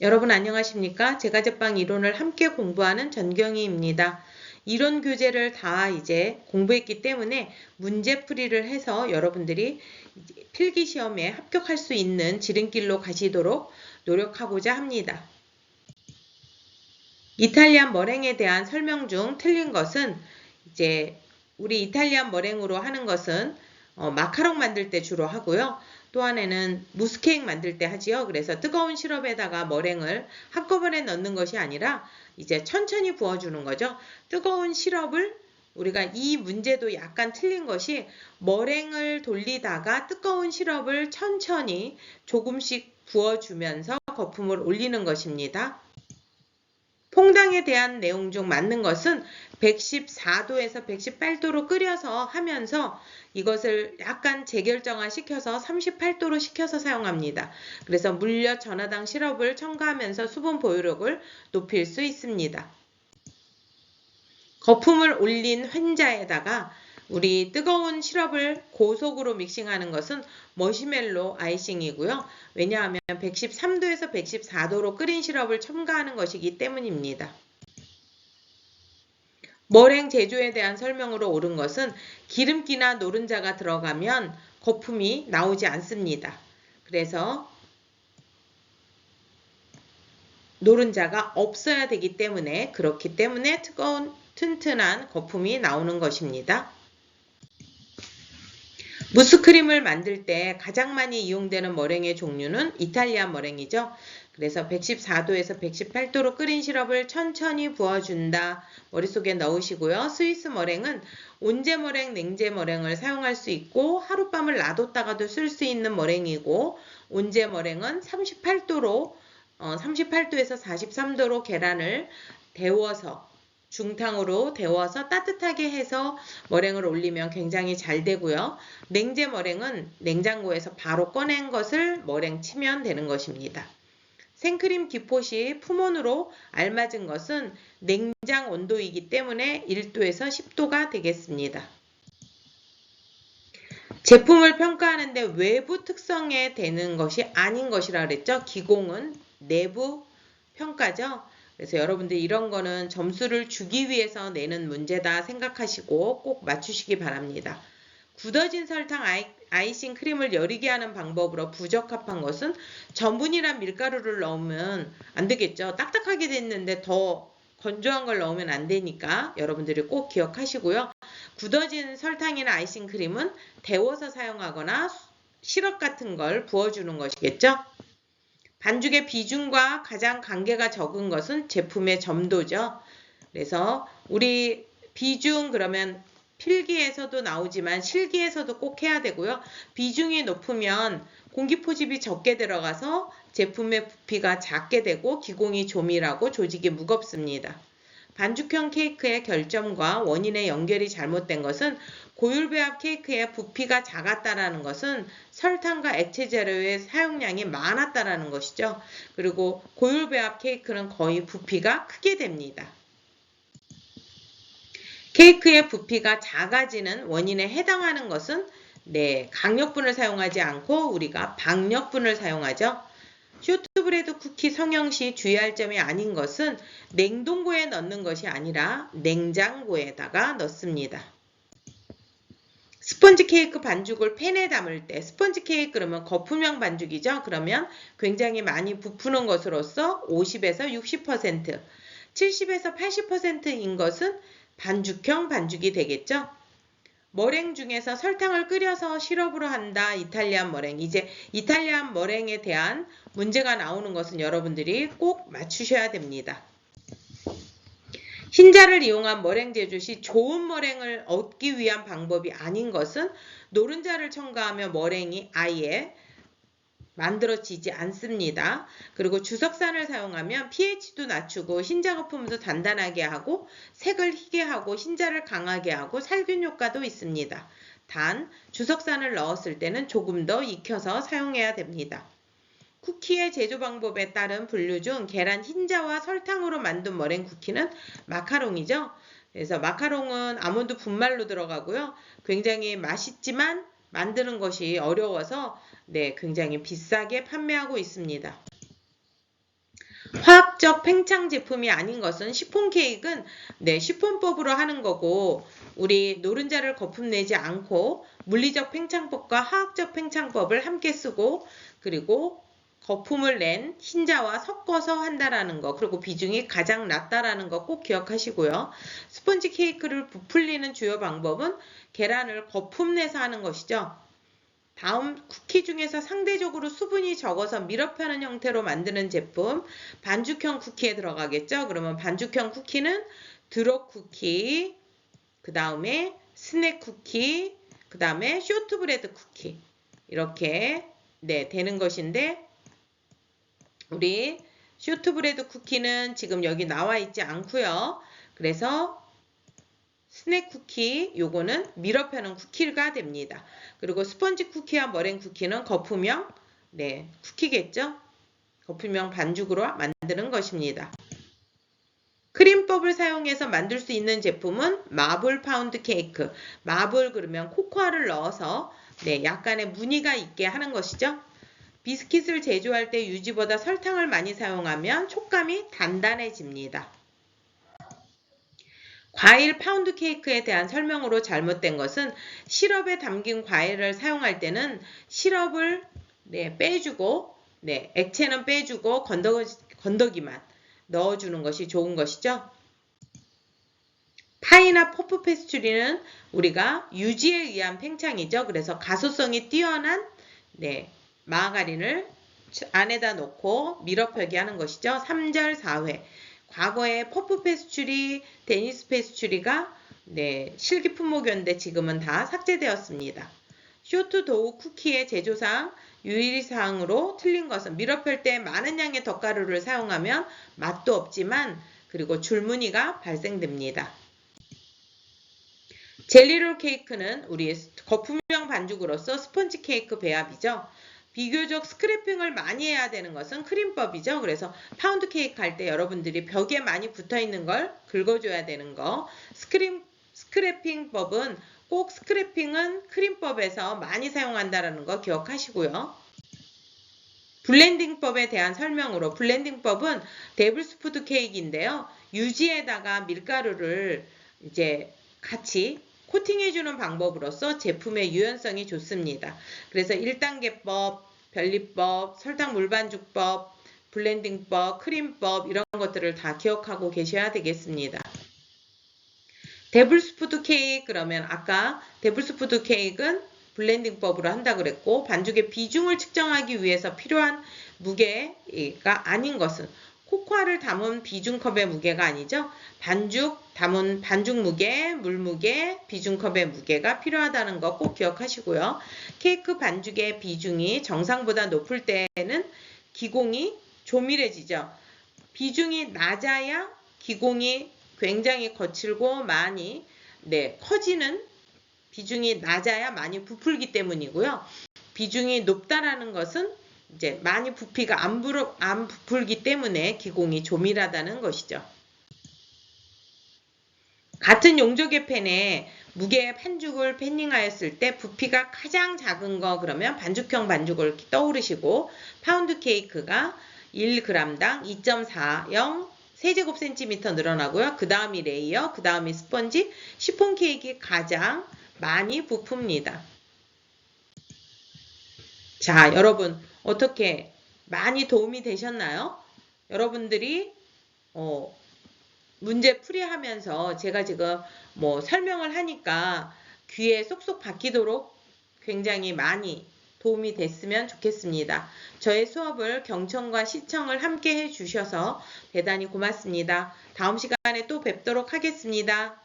여러분 안녕하십니까? 제과제빵 이론을 함께 공부하는 전경희입니다. 이론 교재를 다 이제 공부했기 때문에 문제풀이를 해서 여러분들이 필기시험에 합격할 수 있는 지름길로 가시도록 노력하고자 합니다. 이탈리안 머랭에 대한 설명 중 틀린 것은 이제 우리 이탈리안 머랭으로 하는 것은 마카롱 만들 때 주로 하고요. 또 하나는 무스케이크 만들 때 하지요. 그래서 뜨거운 시럽에다가 머랭을 한꺼번에 넣는 것이 아니라 이제 천천히 부어주는 거죠. 뜨거운 시럽을 우리가 이 문제도 약간 틀린 것이 머랭을 돌리다가 뜨거운 시럽을 천천히 조금씩 부어주면서 거품을 올리는 것입니다. 퐁당에 대한 내용 중 맞는 것은 114도에서 118도로 끓여서 하면서 이것을 약간 재결정화 시켜서 38도로 식혀서 사용합니다. 그래서 물엿 전하당 시럽을 첨가하면서 수분 보유력을 높일 수 있습니다. 거품을 올린 환자에다가 우리 뜨거운 시럽을 고속으로 믹싱하는 것은 머시멜로 아이싱이고요. 왜냐하면 113도에서 114도로 끓인 시럽을 첨가하는 것이기 때문입니다. 머랭 제조에 대한 설명으로 옳은 것은 기름기나 노른자가 들어가면 거품이 나오지 않습니다. 그래서 노른자가 없어야 되기 때문에 그렇기 때문에 뜨거운 튼튼한 거품이 나오는 것입니다. 무스크림을 만들 때 가장 많이 이용되는 머랭의 종류는 이탈리안 머랭이죠. 그래서 114도에서 118도로 끓인 시럽을 천천히 부어준다. 머릿속에 넣으시고요. 스위스 머랭은 온제 머랭, 냉제 머랭을 사용할 수 있고 하룻밤을 놔뒀다가도 쓸 수 있는 머랭이고 온제 머랭은 38도에서 43도로 계란을 데워서 중탕으로 데워서 따뜻하게 해서 머랭을 올리면 굉장히 잘 되고요. 냉제 머랭은 냉장고에서 바로 꺼낸 것을 머랭 치면 되는 것입니다. 생크림 기포시 품온으로 알맞은 것은 냉장 온도이기 때문에 1도에서 10도가 되겠습니다. 제품을 평가하는데 외부 특성에 되는 것이 아닌 것이라 그랬죠. 기공은 내부 평가죠. 그래서 여러분들 이런 거는 점수를 주기 위해서 내는 문제다 생각하시고 꼭 맞추시기 바랍니다. 굳어진 설탕 아이싱 크림을 여리게 하는 방법으로 부적합한 것은 전분이란 밀가루를 넣으면 안 되겠죠. 딱딱하게 됐는데 더 건조한 걸 넣으면 안 되니까 여러분들이 꼭 기억하시고요. 굳어진 설탕이나 아이싱 크림은 데워서 사용하거나 시럽 같은 걸 부어주는 것이겠죠. 반죽의 비중과 가장 관계가 적은 것은 제품의 점도죠. 그래서 우리 비중 그러면 필기에서도 나오지만 실기에서도 꼭 해야 되고요. 비중이 높으면 공기 포집이 적게 들어가서 제품의 부피가 작게 되고 기공이 조밀하고 조직이 무겁습니다. 반죽형 케이크의 결점과 원인의 연결이 잘못된 것은 고율배합 케이크의 부피가 작았다라는 것은 설탕과 액체 재료의 사용량이 많았다라는 것이죠. 그리고 고율배합 케이크는 거의 부피가 크게 됩니다. 케이크의 부피가 작아지는 원인에 해당하는 것은 강력분을 사용하지 않고 우리가 박력분을 사용하죠. 쇼트브레드 쿠키 성형 시 주의할 점이 아닌 것은 냉동고에 넣는 것이 아니라 냉장고에다가 넣습니다. 스펀지 케이크 반죽을 팬에 담을 때 스펀지 케이크 그러면 거품형 반죽이죠. 그러면 굉장히 많이 부푸는 것으로서 50에서 60%, 70에서 80%인 것은 반죽형 반죽이 되겠죠. 머랭 중에서 설탕을 끓여서 시럽으로 한다. 이탈리안 머랭. 이제 이탈리안 머랭에 대한 문제가 나오는 것은 여러분들이 꼭 맞추셔야 됩니다. 흰자를 이용한 머랭 제조 시 좋은 머랭을 얻기 위한 방법이 아닌 것은 노른자를 첨가하며 머랭이 아예 만들어지지 않습니다. 그리고 주석산을 사용하면 pH도 낮추고 흰자 거품도 단단하게 하고 색을 희게 하고 흰자를 강하게 하고 살균 효과도 있습니다. 단 주석산을 넣었을 때는 조금 더 익혀서 사용해야 됩니다. 쿠키의 제조 방법에 따른 분류 중 계란 흰자와 설탕으로 만든 머랭 쿠키는 마카롱이죠. 그래서 마카롱은 아몬드 분말로 들어가고요. 굉장히 맛있지만 만드는 것이 어려워서 굉장히 비싸게 판매하고 있습니다. 화학적 팽창 제품이 아닌 것은 시폰 케이크는 시폰법으로 하는 거고 우리 노른자를 거품 내지 않고 물리적 팽창법과 화학적 팽창법을 함께 쓰고 그리고 거품을 낸 흰자와 섞어서 한다라는 거 그리고 비중이 가장 낮다라는 거 꼭 기억하시고요. 스펀지 케이크를 부풀리는 주요 방법은 계란을 거품 내서 하는 것이죠. 다음 쿠키 중에서 상대적으로 수분이 적어서 밀업하는 형태로 만드는 제품 반죽형 쿠키에 들어가겠죠. 그러면 반죽형 쿠키는 드롭 쿠키, 그 다음에 스낵 쿠키, 그 다음에 쇼트브레드 쿠키 이렇게 되는 것인데 우리 쇼트브레드 쿠키는 지금 여기 나와 있지 않고요. 그래서 스낵 쿠키 요거는 밀업하는 쿠키가 됩니다. 그리고 스펀지 쿠키와 머랭 쿠키는 거품형 쿠키겠죠. 거품형 반죽으로 만드는 것입니다. 크림법을 사용해서 만들 수 있는 제품은 마블 파운드 케이크. 마블 그러면 코코아를 넣어서 약간의 무늬가 있게 하는 것이죠. 비스킷을 제조할 때 유지보다 설탕을 많이 사용하면 촉감이 단단해집니다. 과일 파운드 케이크에 대한 설명으로 잘못된 것은 시럽에 담긴 과일을 사용할 때는 시럽을 빼주고 액체는 빼주고 건더기만 넣어주는 것이 좋은 것이죠. 파이나 퍼프 페스츄리는 우리가 유지에 의한 팽창이죠. 그래서 가소성이 뛰어난 마가린을 안에다 넣고 밀어펴기 하는 것이죠. 3절 4회. 과거에 퍼프 페스츄리, 데니스 페스츄리가 실기 품목이었는데 지금은 다 삭제되었습니다. 쇼트 도우 쿠키의 제조상 유의사항으로 틀린 것은 밀어펼 때 많은 양의 덧가루를 사용하면 맛도 없지만 그리고 줄무늬가 발생됩니다. 젤리롤 케이크는 우리 거품형 반죽으로서 스펀지 케이크 배합이죠. 비교적 스크래핑을 많이 해야 되는 것은 크림법이죠. 그래서 파운드 케이크 할 때 여러분들이 벽에 많이 붙어 있는 걸 긁어줘야 되는 거. 스크래핑법은 꼭 스크래핑은 크림법에서 많이 사용한다는 거 기억하시고요. 블렌딩법에 대한 설명으로 블렌딩법은 데블스푸드 케이크인데요. 유지에다가 밀가루를 같이 코팅해주는 방법으로서 제품의 유연성이 좋습니다. 그래서 1단계법, 변리법, 설탕 물반죽법, 블렌딩법, 크림법 이런 것들을 다 기억하고 계셔야 되겠습니다. 데블스푸드 케이크 그러면 아까 데블스푸드 케이크는 블렌딩법으로 한다 그랬고 반죽의 비중을 측정하기 위해서 필요한 무게가 아닌 것은 코코아를 담은 비중컵의 무게가 아니죠. 담은 반죽 무게, 물 무게, 비중컵의 무게가 필요하다는 거 꼭 기억하시고요. 케이크 반죽의 비중이 정상보다 높을 때는 기공이 조밀해지죠. 비중이 낮아야 기공이 굉장히 거칠고 많이 커지는 비중이 낮아야 많이 부풀기 때문이고요. 비중이 높다라는 것은 많이 부피가 안 부풀기 때문에 기공이 조밀하다는 것이죠. 같은 용적의 팬에 무게의 반죽을 패닝하였을 때 부피가 가장 작은 거 그러면 반죽형 반죽을 떠오르시고 파운드 케이크가 1g당 2.40 세제곱센티미터 늘어나고요. 그 다음이 레이어, 그 다음이 스펀지, 시폰 케이크가 가장 많이 부풉니다. 자, 여러분 어떻게 많이 도움이 되셨나요? 여러분들이 문제 풀이하면서 제가 지금 설명을 하니까 귀에 쏙쏙 박히도록 굉장히 많이 도움이 됐으면 좋겠습니다. 저의 수업을 경청과 시청을 함께 해주셔서 대단히 고맙습니다. 다음 시간에 또 뵙도록 하겠습니다.